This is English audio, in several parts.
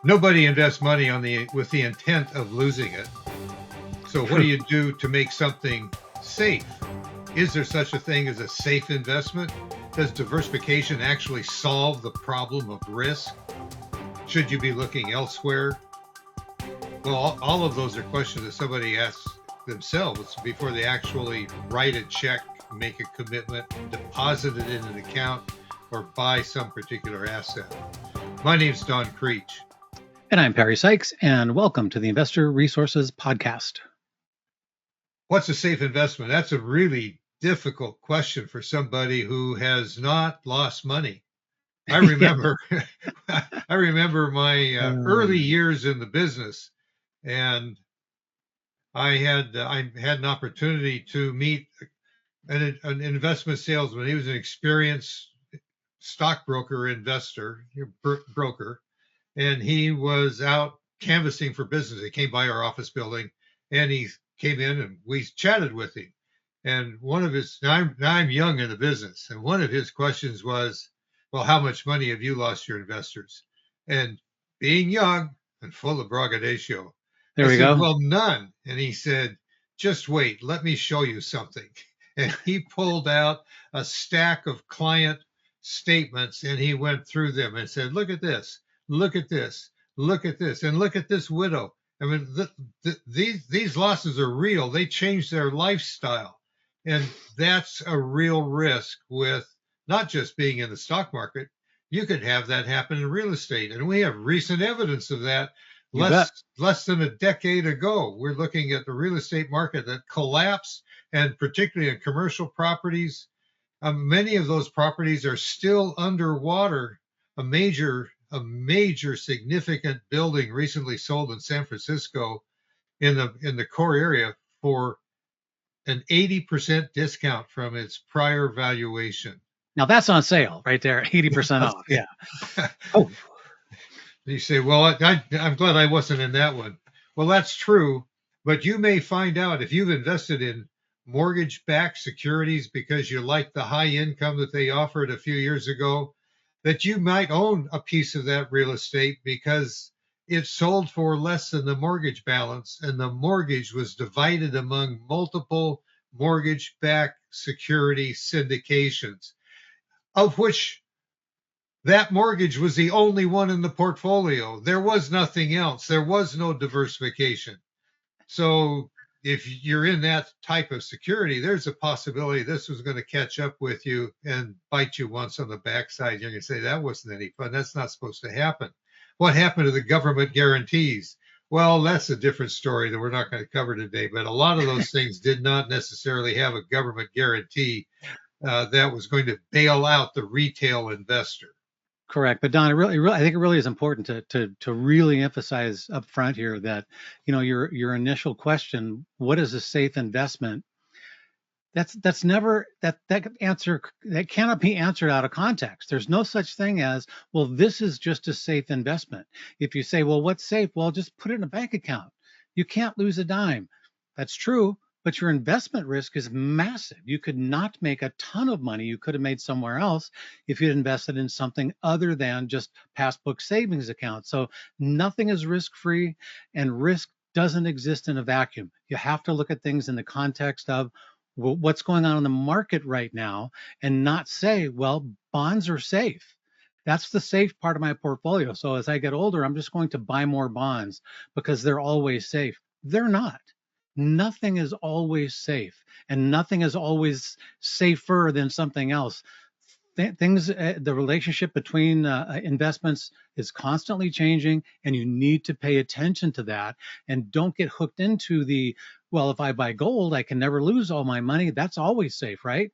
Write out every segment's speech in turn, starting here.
Nobody invests money with the intent of losing it. So what do True. you do to make something safe? Is there such a thing as a safe investment? Does diversification actually solve the problem of risk? Should you be looking elsewhere? Well, all of those are questions that somebody asks themselves before they actually write a check, make a commitment, deposit it in an account, or buy some particular asset. My name's Don Creech. And I'm Perry Sykes, and welcome to the Investor Resources Podcast. What's a safe investment? That's a really difficult question for somebody who has not lost money. I remember, I remember my early years in the business, and I had an opportunity to meet an investment salesman. He was an experienced stockbroker, investor, broker, and he was out canvassing for business. He came by our office building, and he came in, and we chatted with him. And one of his, now I'm young in the business, and one of his questions was, "Well, how much money have you lost your investors?" And being young and full of braggadocio, There I we said, go. "Well, none." And he said, "Just wait, let me show you something." And he pulled out a stack of client statements, and he went through them and said, "Look at this, look at this, look at this, and look at this widow. I mean, these losses are real. They changed their lifestyle." And that's a real risk with not just being in the stock market. You could have that happen in real estate. And we have recent evidence of that. You bet. Less than a decade ago, we're looking at the real estate market that collapsed, and particularly in commercial properties. Many of those properties are still underwater. A major significant building recently sold in San Francisco in the core area for an 80% discount from its prior valuation. Now that's on sale right there, 80% off. Yeah. Oh, You say, "Well, I'm glad I wasn't in that one." Well, that's true, but you may find out if you've invested in mortgage-backed securities because you like the high income that they offered a few years ago, that you might own a piece of that real estate because it sold for less than the mortgage balance, and the mortgage was divided among multiple mortgage-backed security syndications, of which that mortgage was the only one in the portfolio. There was nothing else. There was no diversification. So if you're in that type of security, there's a possibility this was going to catch up with you and bite you once on the backside. You're going to say, "That wasn't any fun. That's not supposed to happen." What happened to the government guarantees? Well, that's a different story that we're not going to cover today. But a lot of those things did not necessarily have a government guarantee that was going to bail out the retail investor. correct. But Don, I think it really is important to really emphasize up front here that your initial question, what is a safe investment? That's never that answer that cannot be answered out of context. There's no such thing as, well, this is just a safe investment. If you say, well, what's safe? Well, just put it in a bank account. You can't lose a dime. That's true, but your investment risk is massive. You could not make a ton of money you could have made somewhere else if you'd invested in something other than just passbook savings account. So nothing is risk free, and risk doesn't exist in a vacuum. You have to look at things in the context of what's going on in the market right now and not say, well, bonds are safe. That's the safe part of my portfolio. So as I get older, I'm just going to buy more bonds because they're always safe. They're not. Nothing is always safe, and nothing is always safer than something else. The relationship between investments is constantly changing, and you need to pay attention to that. And don't get hooked into well, if I buy gold, I can never lose all my money. That's always safe, right?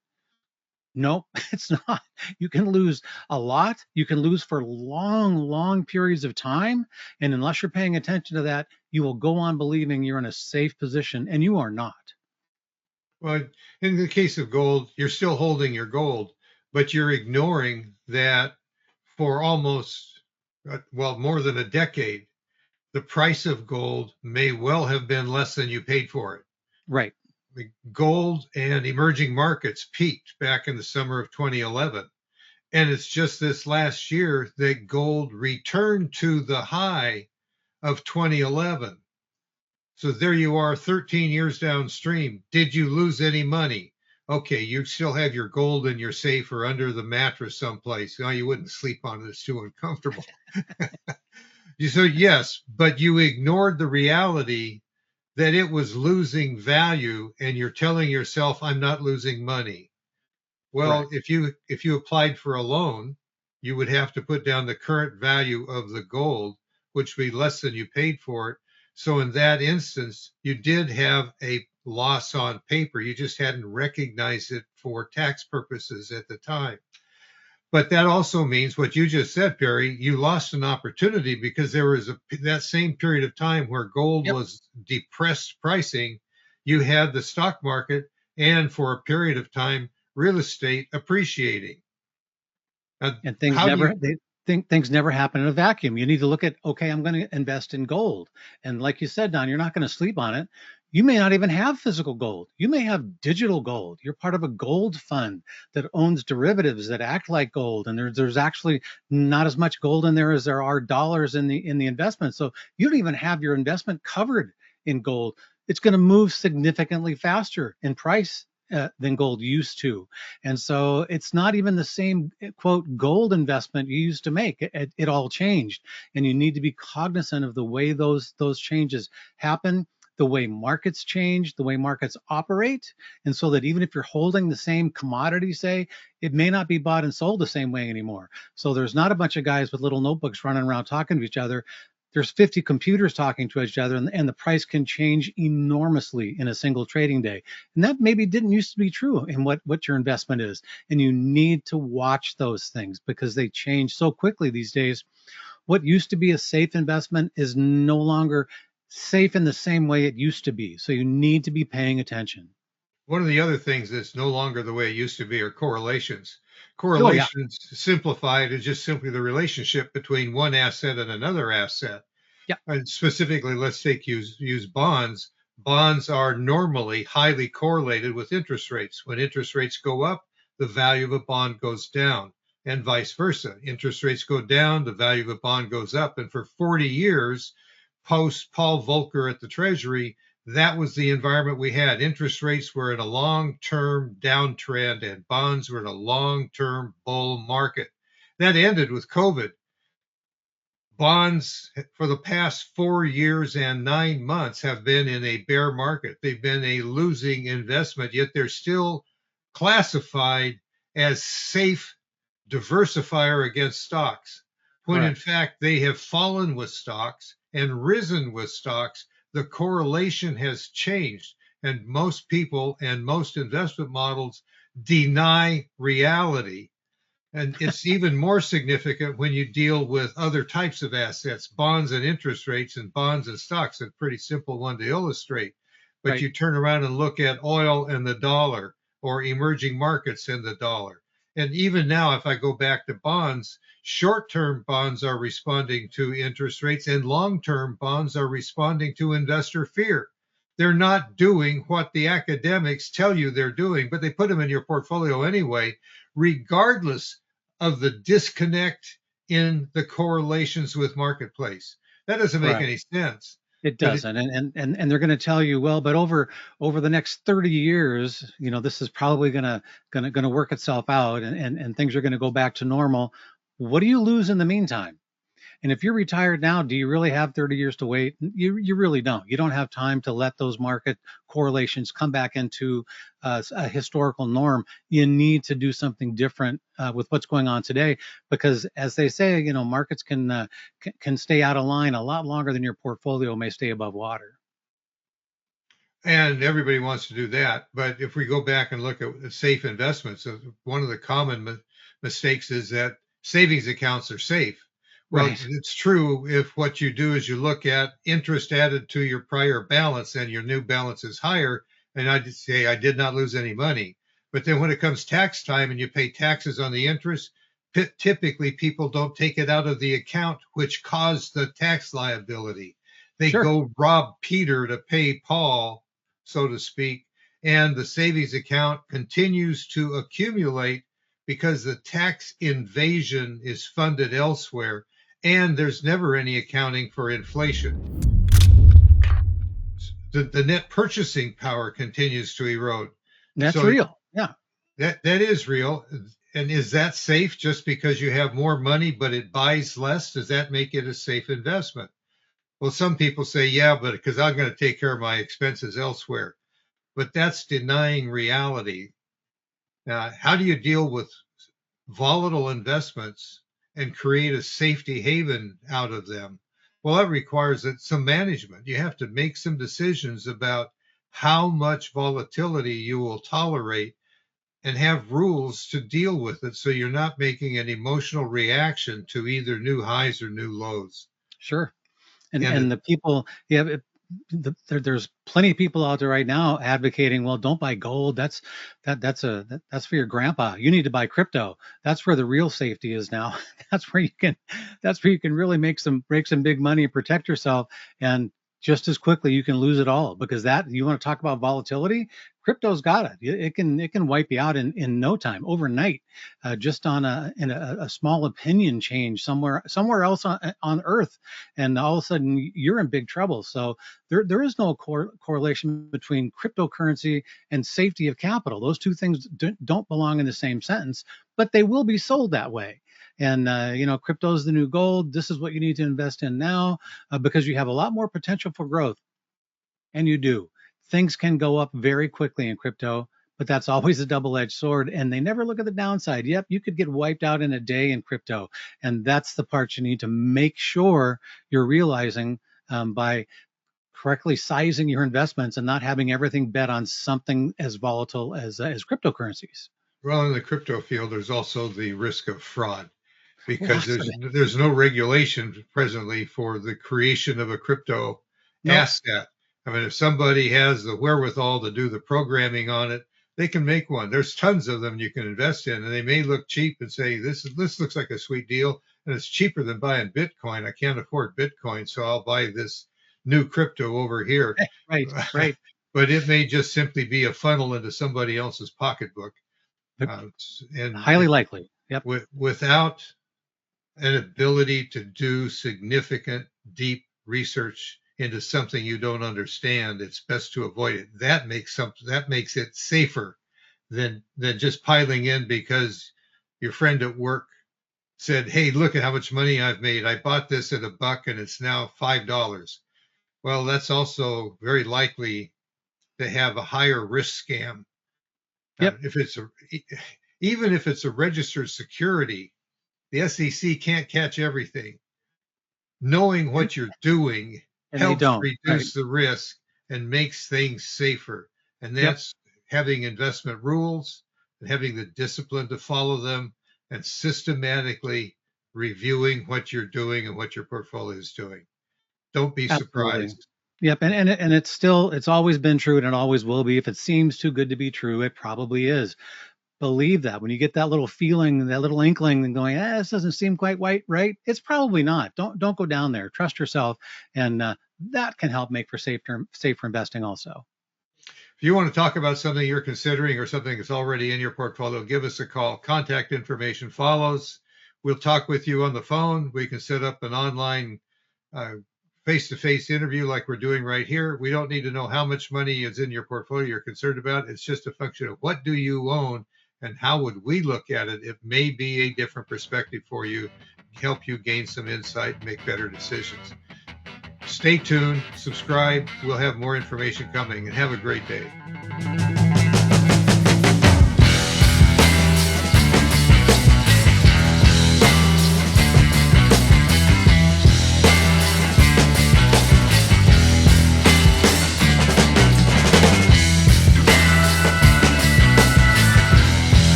No, it's not. You can lose a lot. You can lose for long, long periods of time. And unless you're paying attention to that, you will go on believing you're in a safe position, and you are not. Well, in the case of gold, you're still holding your gold, but you're ignoring that for almost, well, more than a decade, the price of gold may well have been less than you paid for it. Right. Gold and emerging markets peaked back in the summer of 2011. And it's just this last year that gold returned to the high of 2011. So there you are, 13 years downstream. Did you lose any money? Okay, you still have your gold in your safe or under the mattress someplace. No, you wouldn't sleep on it. It's too uncomfortable. So, yes, but you ignored the reality that it was losing value and you're telling yourself, I'm not losing money. Well, Correct. if you applied for a loan, you would have to put down the current value of the gold, which would be less than you paid for it. So in that instance, you did have a loss on paper. You just hadn't recognized it for tax purposes at the time. But that also means what you just said, Perry, you lost an opportunity because there was that same period of time where gold Yep. was depressed pricing. You had the stock market and for a period of time, real estate appreciating. And things How do never you, they think things never happen in a vacuum. You need to look at, okay, I'm going to invest in gold. And like you said, Don, you're not going to sleep on it. You may not even have physical gold. You may have digital gold. You're part of a gold fund that owns derivatives that act like gold. And there's actually not as much gold in there as there are dollars in the investment. So you don't even have your investment covered in gold. It's going to move significantly faster in price than gold used to. And so it's not even the same quote gold investment you used to make. It all changed, and you need to be cognizant of the way those changes happen, the way markets change, the way markets operate, and so that even if you're holding the same commodity, say, it may not be bought and sold the same way anymore. So there's not a bunch of guys with little notebooks running around talking to each other. There's 50 computers talking to each other, and the price can change enormously in a single trading day. And that maybe didn't used to be true in what your investment is. And you need to watch those things because they change so quickly these days. What used to be a safe investment is no longer safe in the same way it used to be. So you need to be paying attention. one of the other things that's no longer the way it used to be are correlations. Oh, yeah. Correlations simplified is just simply the relationship between one asset and another asset. Yeah. And specifically, let's use bonds. Bonds are normally highly correlated with interest rates. When interest rates go up, the value of a bond goes down, and vice versa. Interest rates go down, the value of a bond goes up. And for 40 years, post Paul Volcker at the Treasury, that was the environment we had. Interest rates were in a long term downtrend, and bonds were in a long term bull market. That ended with COVID. Bonds for the past 4 years and 9 months have been in a bear market. They've been a losing investment, yet they're still classified as safe diversifier against stocks. When in Correct. fact they have fallen with stocks and risen with stocks, the correlation has changed. And most people and most investment models deny reality. And it's even more significant when you deal with other types of assets, bonds and interest rates, and bonds and stocks. A pretty simple one to illustrate. But Right. you turn around and look at oil and the dollar, or emerging markets and the dollar. And even now, if I go back to bonds, short term bonds are responding to interest rates, and long term bonds are responding to investor fear. They're not doing what the academics tell you they're doing, but they put them in your portfolio anyway, regardless of the disconnect in the correlations with marketplace. That doesn't make Correct. any sense. It But it, doesn't. And they're going to tell you, well, but over the next 30 years, this is probably going to work itself out and things are going to go back to normal. What do you lose in the meantime? And if you're retired now, do you really have 30 years to wait? You really don't. You don't have time to let those market correlations come back into a historical norm. You need to do something different with what's going on today, because as they say, markets can stay out of line a lot longer than your portfolio may stay above water. and everybody wants to do that. But if we go back and look at safe investments, one of the common mistakes is that savings accounts are safe. Well, Right. it's true if what you do is you look at interest added to your prior balance and your new balance is higher. And I just say I did not lose any money. But then when it comes tax time and you pay taxes on the interest, typically people don't take it out of the account, which caused the tax liability. They Sure. go rob Peter to pay Paul, so to speak, and the savings account continues to accumulate because the tax invasion is funded elsewhere, and there's never any accounting for inflation. The net purchasing power continues to erode. That's So real. Yeah. that is real. And is that safe just because you have more money, but it buys less? Does that make it a safe investment? Well, some people say, yeah, but because I'm going to take care of my expenses elsewhere. But that's denying reality. Now, how do you deal with volatile investments and create a safety haven out of them? Well, that requires some management. You have to make some decisions about how much volatility you will tolerate and have rules to deal with it so you're not making an emotional reaction to either new highs or new lows. Sure. And And the people, yeah, there's plenty of people out there right now advocating, well, don't buy gold. That's for your grandpa. You need to buy crypto. That's where the real safety is now. That's where you can really make some big money and protect yourself. And just as quickly you can lose it all, because that, you want to talk about volatility, crypto's got it. It can wipe you out in no time, overnight, just on a small opinion change somewhere else on earth, and all of a sudden you're in big trouble. So there is no correlation between cryptocurrency and safety of capital. Those two things don't belong in the same sentence, but they will be sold that way. And crypto is the new gold. This is what you need to invest in now, because you have a lot more potential for growth. And you do. Things can go up very quickly in crypto, but that's always a double-edged sword. And they never look at the downside. Yep, you could get wiped out in a day in crypto. And that's the part you need to make sure you're realizing, by correctly sizing your investments and not having everything bet on something as volatile as cryptocurrencies. well, in the crypto field, there's also the risk of fraud because Lots of there's no regulation presently for the creation of a crypto No, asset. I mean, if somebody has the wherewithal to do the programming on it, they can make one. There's tons of them you can invest in, and they may look cheap and say this looks like a sweet deal, and it's cheaper than buying Bitcoin. I can't afford Bitcoin, so I'll buy this new crypto over here. right, right. But it may just simply be a funnel into somebody else's pocketbook, Highly and likely. Yep. without an ability to do significant, deep research into something you don't understand, it's best to avoid it. That makes it safer than just piling in because your friend at work said, "Hey, look at how much money I've made. I bought this at $1 and it's now $5." Well, that's also very likely to have a higher risk scam. Yep. Even if it's a registered security, the SEC can't catch everything. Knowing what you're doing And they helps don't. Right. reduce the risk and makes things safer. And that's having investment rules and having the discipline to follow them and systematically reviewing what you're doing and what your portfolio is doing. Don't be Absolutely. surprised. Yep. And it's always been true, and it always will be. If it seems too good to be true, it probably is. Believe that. When you get that little feeling, that little inkling, and going, this doesn't seem quite right, it's probably not. Don't go down there. Trust yourself, and that can help make for safer investing also. If you want to talk about something you're considering or something that's already in your portfolio, give us a call. Contact information follows. We'll talk with you on the phone. We can set up an online face-to-face interview like we're doing right here. We don't need to know how much money is in your portfolio you're concerned about. It's just a function of what do you own and how would we look at it. It may be a different perspective for you, help you gain some insight and make better decisions. Stay tuned, subscribe. We'll have more information coming, and have a great day.